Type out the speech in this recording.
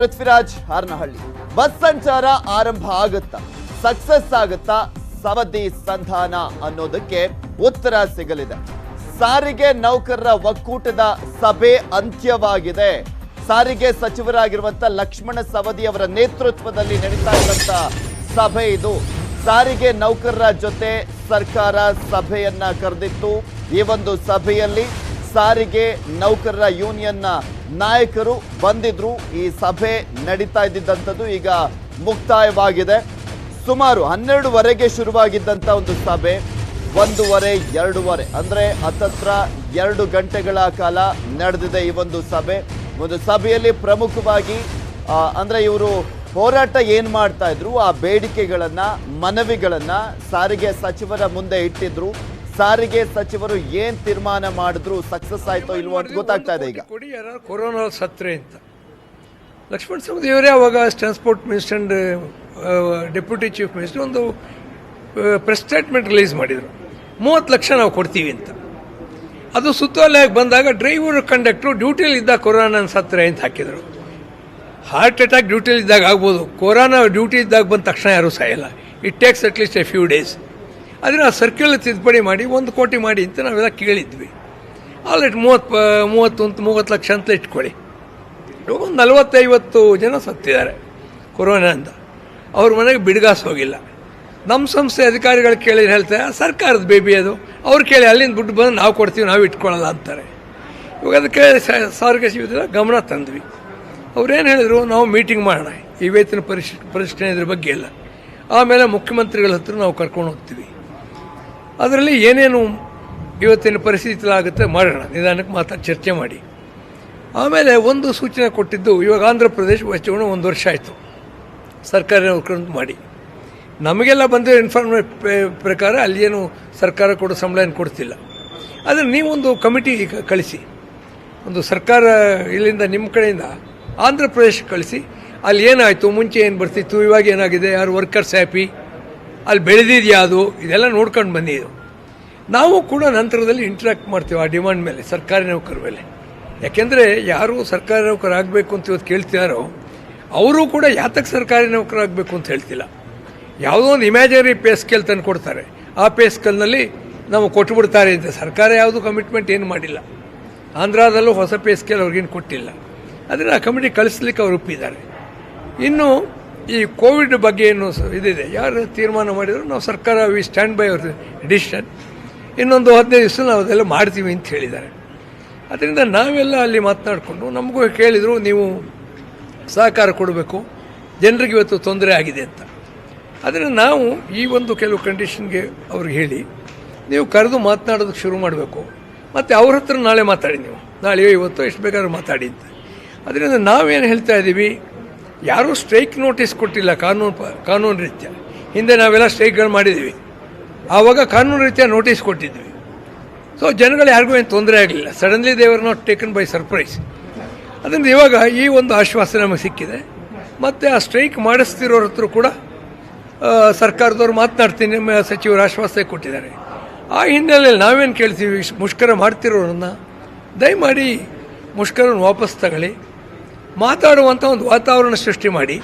Prithviraj Haranahalli bus ಸಂಚಾರ ಆರಂಭ ಆಗುತ್ತಾ ಸಕ್ಸಸ್ ಆಗುತ್ತಾ ಸವದಿ ಸಂಧಾನ ಅನ್ನೋದಕ್ಕೆ ಉತ್ತರ ಸಿಗಲಿದೆ. ಸಾರಿಗೆ ನೌಕರರ ಒಕ್ಕೂಟದ ಸಭೆ ಅಂತ್ಯವಾಗಿದೆ. ಸಾರಿಗೆ ಸಚಿವರಾಗಿರುವಂತ ಲಕ್ಷ್ಮಣ ಸವದಿ ಅವರ ನೇತೃತ್ವದಲ್ಲಿ ನಡೀತಾ ಇರುವಂತ ಸಭೆ ಇದು. ಸಾರಿಗೆ ನೌಕರರ ಜೊತೆ ಸರ್ಕಾರ ಸಭೆಯನ್ನ ಕರೆದಿತ್ತು. ಈ ಒಂದು ಸಭೆಯಲ್ಲಿ ಸಾರಿಗೆ ನೌಕರರ ಯೂನಿಯನ್ನ ನಾಯಕರು ಬಂದಿದ್ರು. ಈ ಸಭೆ ನಡೀತಾ ಇದ್ದಂಥದ್ದು ಈಗ ಮುಕ್ತಾಯವಾಗಿದೆ. ಸುಮಾರು 12:30ಗೆ ಶುರುವಾಗಿದ್ದಂಥ ಒಂದು ಸಭೆ 1:30, 2:30 ಅಂದ್ರೆ ಹತ್ತತ್ರ 2 ಗಂಟೆಗಳ ಕಾಲ ನಡೆದಿದೆ ಈ ಒಂದು ಸಭೆ. ಒಂದು ಸಭೆಯಲ್ಲಿ ಪ್ರಮುಖವಾಗಿ ಅಂದ್ರೆ ಇವರು ಹೋರಾಟ ಏನ್ ಮಾಡ್ತಾ ಇದ್ರು, ಆ ಬೇಡಿಕೆಗಳನ್ನ ಮನವಿಗಳನ್ನ ಸಾರಿಗೆ ಸಚಿವರ ಮುಂದೆ ಇಟ್ಟಿದ್ರು. ಸಾರಿಗೆ ಸಚಿವರು ಏನ್ ತೀರ್ಮಾನ ಮಾಡಿದ್ರು, ಸಕ್ಸಸ್ ಆಯ್ತೋ ಇಲ್ವೋ ಅಂತ ಗೊತ್ತಾಗ್ತಾ ಇದೆ. ಈಗ ಕೊರೋನಾ ಸತ್ರೆ ಅಂತ ಲಕ್ಷ್ಮಣ ಸವದಿ ಅವರೇ ಅವಾಗ transport minister and deputy chief minister ಒಂದು ಪ್ರೆಸ್ ಸ್ಟೇಟ್ಮೆಂಟ್ ರಿಲೀಸ್ ಮಾಡಿದರು. 30 ಲಕ್ಷ ನಾವು ಕೊಡ್ತೀವಿ ಅಂತ. ಅದು ಸುತ್ತೋಲೆಯಾಗಿ ಬಂದಾಗ ಡ್ರೈವರ್ ಕಂಡಕ್ಟ್ರು ಡ್ಯೂಟಿಯಲ್ಲಿ ಇದ್ದಾಗ ಕೊರೋನಾ ಸತ್ರೆ ಅಂತ ಹಾಕಿದರು. ಹಾರ್ಟ್ ಅಟ್ಯಾಕ್ ಡ್ಯೂಟಿಯಲ್ಲಿ ಇದ್ದಾಗ ಆಗ್ಬೋದು, ಕೊರೋನಾ ಡ್ಯೂಟಿ ಇದ್ದಾಗ ಬಂದ ತಕ್ಷಣ ಯಾರೂ ಸಾಯಲ್ಲ. It takes at least a few days. ಅದನ್ನು ಆ ಸರ್ಕ್ಯುಲರ್ ತಿದ್ದುಪಡಿ ಮಾಡಿ 1 ಕೋಟಿ ಮಾಡಿ ಅಂತ ನಾವೆಲ್ಲ ಕೇಳಿದ್ವಿ. ಆಲ್ರೆಡಿ 30 ಲಕ್ಷ ಅಂತ ಇಟ್ಕೊಳ್ಳಿ. ಒಂದು 40-50 ಜನ ಸತ್ತಿದ್ದಾರೆ ಕೊರೋನಾದಿಂದ. ಅವ್ರ ಮನೆಗೆ ಬಿಡ್ಗಾಸ್ ಹೋಗಿಲ್ಲ. ನಮ್ಮ ಸಂಸ್ಥೆ ಅಧಿಕಾರಿಗಳು ಕೇಳಿ ಹೇಳ್ತಾರೆ ಸರ್ಕಾರದ ಬೇಬಿ ಅದು, ಅವ್ರು ಕೇಳಿ ಅಲ್ಲಿಂದ ದುಡ್ಡು ಬಂದು ನಾವು ಕೊಡ್ತೀವಿ, ನಾವು ಇಟ್ಕೊಳ್ಳಲ್ಲ ಅಂತಾರೆ. ಇವಾಗ ಅದಕ್ಕೆ ಸಾರಿಗೆ ಸಚಿವರ ಗಮನ ತಂದ್ವಿ. ಅವ್ರೇನು ಹೇಳಿದ್ರು, ನಾವು ಮೀಟಿಂಗ್ ಮಾಡೋಣ ಈ ವೇತನ ಪರಿಷ್ಕರಣೆ ಇದ್ರ ಬಗ್ಗೆ ಎಲ್ಲ. ಆಮೇಲೆ ಮುಖ್ಯಮಂತ್ರಿಗಳ ಹತ್ರ ನಾವು ಕರ್ಕೊಂಡು ಹೋಗ್ತೀವಿ. ಅದರಲ್ಲಿ ಏನೇನು ಇವತ್ತಿನ ಪರಿಸ್ಥಿತಿ ಆಗುತ್ತೆ ಮಾಡೋಣ, ನಿಧಾನಕ್ಕೆ ಚರ್ಚೆ ಮಾಡಿ. ಆಮೇಲೆ ಒಂದು ಸೂಚನೆ ಕೊಟ್ಟಿದ್ದು, ಇವಾಗ ಆಂಧ್ರ ಪ್ರದೇಶ ವಚನ 1 ವರ್ಷ ಆಯಿತು ಸರ್ಕಾರಿ ನೌಕರರು ಮಾಡಿ. ನಮಗೆಲ್ಲ ಬಂದಿರೋ ಇನ್ಫಾರ್ಮೇಷನ್ ಪ್ರಕಾರ ಅಲ್ಲೇನು ಸರ್ಕಾರ ಕೊಡೋ ಸಂಬಳ ಏನು ಕೊಡ್ತಿಲ್ಲ. ಆದರೆ ನೀವೊಂದು ಕಮಿಟಿ ಕಳಿಸಿ, ಒಂದು ಸರ್ಕಾರ ಇಲ್ಲಿಂದ ನಿಮ್ಮ ಕಡೆಯಿಂದ ಆಂಧ್ರ ಪ್ರದೇಶಕ್ಕೆ ಕಳಿಸಿ, ಅಲ್ಲಿ ಏನಾಯಿತು, ಮುಂಚೆ ಏನು ಬರ್ತಿತ್ತು, ಇವಾಗ ಏನಾಗಿದೆ, ಯಾರು ವರ್ಕರ್ಸ್ ಹ್ಯಾಪಿ, ಅಲ್ಲಿ ಬೆಳೆದಿದೆಯಾ ಅದು, ಇದೆಲ್ಲ ನೋಡ್ಕೊಂಡು ಬಂದಿದ್ದು. ನಾವು ಕೂಡ ನಂತರದಲ್ಲಿ ಇಂಟ್ರ್ಯಾಕ್ಟ್ ಮಾಡ್ತೀವಿ ಆ ಡಿಮಾಂಡ್ ಮೇಲೆ, ಸರ್ಕಾರಿ ನೌಕರ ಮೇಲೆ. ಯಾಕೆಂದರೆ ಯಾರು ಸರ್ಕಾರಿ ನೌಕರಾಗಬೇಕು ಅಂತ ಇವತ್ತು ಕೇಳ್ತಿದಾರೋ ಅವರು ಕೂಡ ಯಾತಕ್ಕೆ ಸರ್ಕಾರಿ ನೌಕರಾಗಬೇಕು ಅಂತ ಹೇಳ್ತಿಲ್ಲ. ಯಾವುದೋ ಒಂದು ಇಮ್ಯಾಜಿನರಿ ಪೇ ಸ್ಕೇಲ್ ತಂದು ಕೊಡ್ತಾರೆ, ಆ ಪೇ ಸ್ಕೇಲ್ನಲ್ಲಿ ನಾವು ಕೊಟ್ಟುಬಿಡ್ತಾರೆ ಅಂತ. ಸರ್ಕಾರ ಯಾವುದು ಕಮಿಟ್ಮೆಂಟ್ ಏನು ಮಾಡಿಲ್ಲ. ಆಂಧ್ರದಲ್ಲೂ ಹೊಸ ಪೇ ಸ್ಕೇಲ್ ಅವ್ರಿಗೇನು ಕೊಟ್ಟಿಲ್ಲ. ಅದನ್ನು ಆ ಕಮಿಟಿ ಕಳಿಸ್ಲಿಕ್ಕೆ ಅವರು ಒಪ್ಪಿದ್ದಾರೆ. ಇನ್ನು ಈ ಕೋವಿಡ್ ಬಗ್ಗೆ ಏನು ಇದಿದೆ, ಯಾರು ತೀರ್ಮಾನ ಮಾಡಿದ್ರು ನಾವು ಸರ್ಕಾರ we stand by our decision, ಇನ್ನೊಂದು 15 ದಿವಸ ನಾವು ಅದೆಲ್ಲ ಮಾಡ್ತೀವಿ ಅಂತ ಹೇಳಿದ್ದಾರೆ. ಅದರಿಂದ ನಾವೆಲ್ಲ ಅಲ್ಲಿ ಮಾತನಾಡಿಕೊಂಡು ನಮಗೂ ಕೇಳಿದರು, ನೀವು ಸಹಕಾರ ಕೊಡಬೇಕು, ಜನರಿಗೆ ಇವತ್ತು ತೊಂದರೆ ಆಗಿದೆ ಅಂತ. ಅದರಿಂದ ನಾವು ಈ ಒಂದು ಕೆಲವು ಕಂಡೀಷನ್ಗೆ ಅವ್ರಿಗೆ ಹೇಳಿ, ನೀವು ಕರೆದು ಮಾತನಾಡೋದಕ್ಕೆ ಶುರು ಮಾಡಬೇಕು. ಮತ್ತು ಅವ್ರ ಹತ್ರ ನಾಳೆ ಮಾತಾಡಿ, ನೀವು ನಾಳೆ ಇವತ್ತು ಎಷ್ಟು ಬೇಕಾದ್ರೂ ಮಾತಾಡಿ ಅಂತ. ಅದರಿಂದ ನಾವೇನು ಹೇಳ್ತಾ ಇದ್ದೀವಿ, ಯಾರೂ ಸ್ಟ್ರೈಕ್ ನೋಟಿಸ್ ಕೊಟ್ಟಿಲ್ಲ ಕಾನೂನು ರೀತ್ಯ. ಹಿಂದೆ ನಾವೆಲ್ಲ ಸ್ಟ್ರೈಕ್ಗಳು ಮಾಡಿದ್ದೀವಿ, ಆವಾಗ ಕಾನೂನು ರೀತ್ಯ ನೋಟಿಸ್ ಕೊಟ್ಟಿದ್ವಿ. ಸೊ ಜನಗಳು ಯಾರಿಗೂ ಏನು ತೊಂದರೆ ಆಗಲಿಲ್ಲ. Suddenly they were not taken by surprise. ಅದರಿಂದ ಇವಾಗ ಈ ಒಂದು ಆಶ್ವಾಸನೆ ನಮಗೆ ಸಿಕ್ಕಿದೆ. ಮತ್ತು ಆ ಸ್ಟ್ರೈಕ್ ಮಾಡಿಸ್ತಿರೋರ ಹತ್ರ ಕೂಡ ಸರ್ಕಾರದವ್ರು ಮಾತನಾಡ್ತೀನಿ ನಮ್ಮ ಸಚಿವರು ಆಶ್ವಾಸನೆ ಕೊಟ್ಟಿದ್ದಾರೆ. ಆ ಹಿನ್ನೆಲೆಯಲ್ಲಿ ನಾವೇನು ಕೇಳ್ತೀವಿ, ಮುಷ್ಕರ ಮಾಡ್ತಿರೋರನ್ನ ದಯಮಾಡಿ ಮುಷ್ಕರವನ್ನು ವಾಪಸ್ ತಗೊಳ್ಳಿ, ಮಾತಾಡುವಂಥ ಒಂದು ವಾತಾವರಣ ಸೃಷ್ಟಿ ಮಾಡಿ.